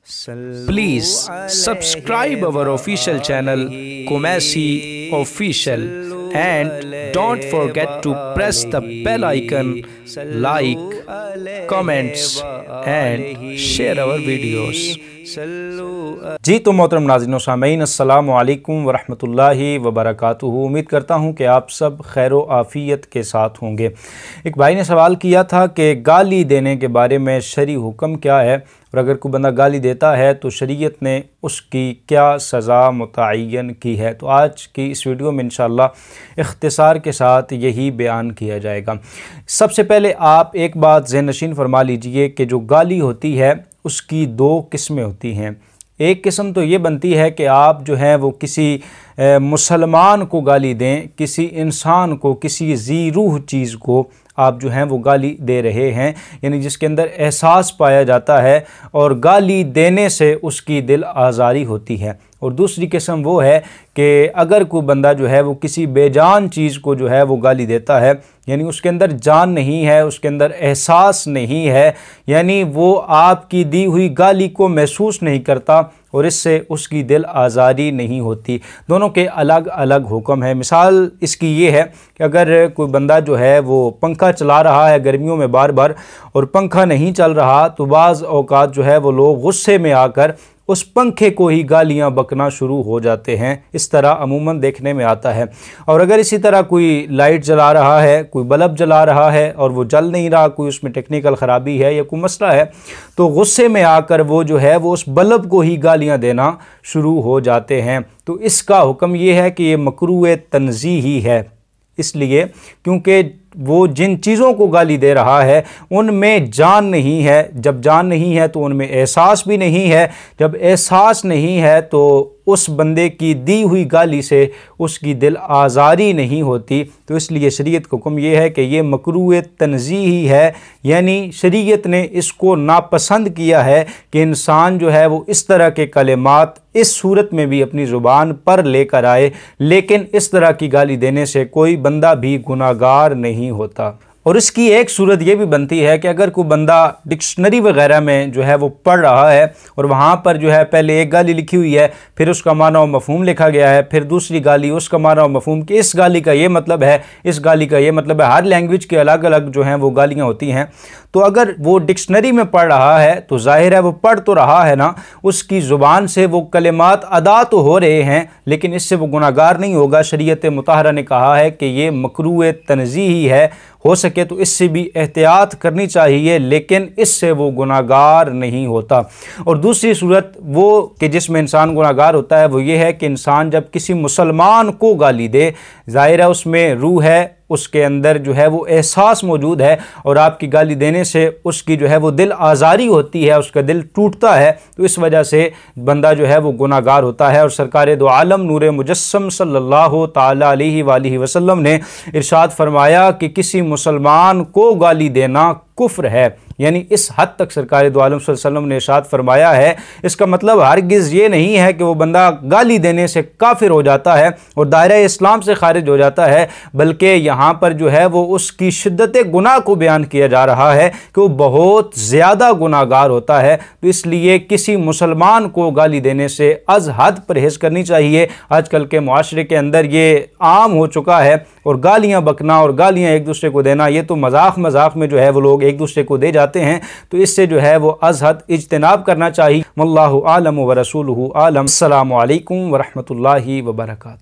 Please subscribe our official channel Kumasi Official and don't forget to press the bell icon, like, comments and share our videos. जी तो मोहतरम नाज़रीन व सामीन, अस्सलामु अलैकुम वरहमतुल्लाहि वबरकातुहू। उम्मीद करता हूँ कि आप सब खैर व आफ़ियत के साथ होंगे। एक भाई ने सवाल किया था कि गाली देने के बारे में शरई हुक्म क्या है, और अगर कोई बंदा गाली देता है तो शरीयत ने उसकी क्या सज़ा मुतय्यन की है। तो आज की इस वीडियो में इंशाअल्लाह इख्तिसार के साथ यही बयान किया जाएगा। सबसे पहले आप एक बात ज़हन-नशीन फरमा लीजिए कि जो गाली होती है उसकी दो किस्में होती हैं। एक किस्म तो ये बनती है कि आप जो है वो किसी मुसलमान को गाली दें, किसी इंसान को, किसी ज़ी रूह चीज़ को आप जो हैं वो गाली दे रहे हैं, यानी जिसके अंदर एहसास पाया जाता है और गाली देने से उसकी दिल आज़ारी होती है। और दूसरी किस्म वो है कि अगर कोई बंदा जो है वो किसी बेजान चीज़ को जो है वो गाली देता है, यानी उसके अंदर जान नहीं है, उसके अंदर एहसास नहीं है, यानी वो आपकी दी हुई गाली को महसूस नहीं करता और इससे उसकी दिल आज़ारी नहीं होती। दोनों के अलग अलग हुक्म है। मिसाल इसकी ये है कि अगर कोई बंदा जो है वो पंखा चला रहा है गर्मियों में बार बार और पंखा नहीं चल रहा, तो बाज़ औक़ात जो है वो लोग गुस्से में आकर उस पंखे को ही गालियां बकना शुरू हो जाते हैं। इस तरह अमूमन देखने में आता है। और अगर इसी तरह कोई लाइट जला रहा है, कोई बल्ब जला रहा है और वो जल नहीं रहा, कोई उसमें टेक्निकल ख़राबी है या कोई मसला है, तो गुस्से में आकर वो जो है वो उस बल्ब को ही गालियां देना शुरू हो जाते हैं। तो इसका हुक्म ये है कि ये मकरूह तंज़ीही है, इसलिए क्योंकि वो जिन चीज़ों को गाली दे रहा है उनमें जान नहीं है। जब जान नहीं है तो उनमें एहसास भी नहीं है। जब एहसास नहीं है तो उस बंदे की दी हुई गाली से उसकी दिल आज़ारी नहीं होती। तो इसलिए शरीयत का हुक्म यह है कि ये मकरूह तंज़ीही है, यानी शरीयत ने इसको नापसंद किया है कि इंसान जो है वो इस तरह के कलिमात इस सूरत में भी अपनी ज़ुबान पर लेकर आए, लेकिन इस तरह की गाली देने से कोई बंदा भी गुनाहगार नहीं होता। और इसकी एक सूरत ये भी बनती है कि अगर कोई बंदा डिक्शनरी वगैरह में जो है वो पढ़ रहा है और वहाँ पर जो है पहले एक गाली लिखी हुई है, फिर उसका माना व मफ़हूम लिखा गया है, फिर दूसरी गाली उसका माना व मफ़हूम कि इस गाली का ये मतलब है, इस गाली का ये मतलब है। हर लैंग्वेज के अलग अलग जो हैं वो गालियाँ होती हैं। तो अगर वो डिक्शनरी में पढ़ रहा है तो ज़ाहिर है वो पढ़ तो रहा है ना, उसकी ज़ुबान से वो कलिमात अदा तो हो रहे हैं, लेकिन इससे वो गुनाहगार नहीं होगा। शरीयत मुतहरा ने कहा है कि ये मकरूह तंज़ीही है, हो सके तो इससे भी एहतियात करनी चाहिए, लेकिन इससे वो गुनाहगार नहीं होता। और दूसरी सूरत वो कि जिसमें इंसान गुनाहगार होता है वो ये है कि इंसान जब किसी मुसलमान को गाली दे, ज़ाहिर है उसमें रूह है, उसके अंदर जो है वो एहसास मौजूद है और आपकी गाली देने से उसकी जो है वो दिल आज़ारी होती है, उसका दिल टूटता है। तो इस वजह से बंदा जो है वो गुनाहगार होता है। और सरकार दो आलम नूर मुजस्सम सल्लल्लाहु ताला अलैहि वसल्लम ने इरशाद फरमाया कि किसी मुसलमान को गाली देना कुफ्र है, यानी इस हद तक सरकार दो आलम सल्लल्लाहु अलैहि वसल्लम ने इरशाद फरमाया है। इसका मतलब हरगिज़ ये नहीं है कि वो बंदा गाली देने से काफिर हो जाता है और दायरा इस्लाम से खारिज हो जाता है, बल्कि यहाँ पर जो है वो उसकी शिद्दत गुनाह को बयान किया जा रहा है कि वो बहुत ज़्यादा गुनाहगार होता है। तो इसलिए किसी मुसलमान को गाली देने से अज़ हद परहेज़ करनी चाहिए। आजकल के मुआशरे के अंदर ये आम हो चुका है और गालियाँ बकना और गालियाँ एक दूसरे को देना ये तो मजाक मजाक में जो है वो लोग एक दूसरे को दे जाते हैं। तो इससे जो है वो अज़ हद इज्तिनाब करना चाहिए। वल्लाहु आलम व रसूलुहु आलम। अस्सलामु अलैकुम व रहमतुल्लाहि व बरकातुहू।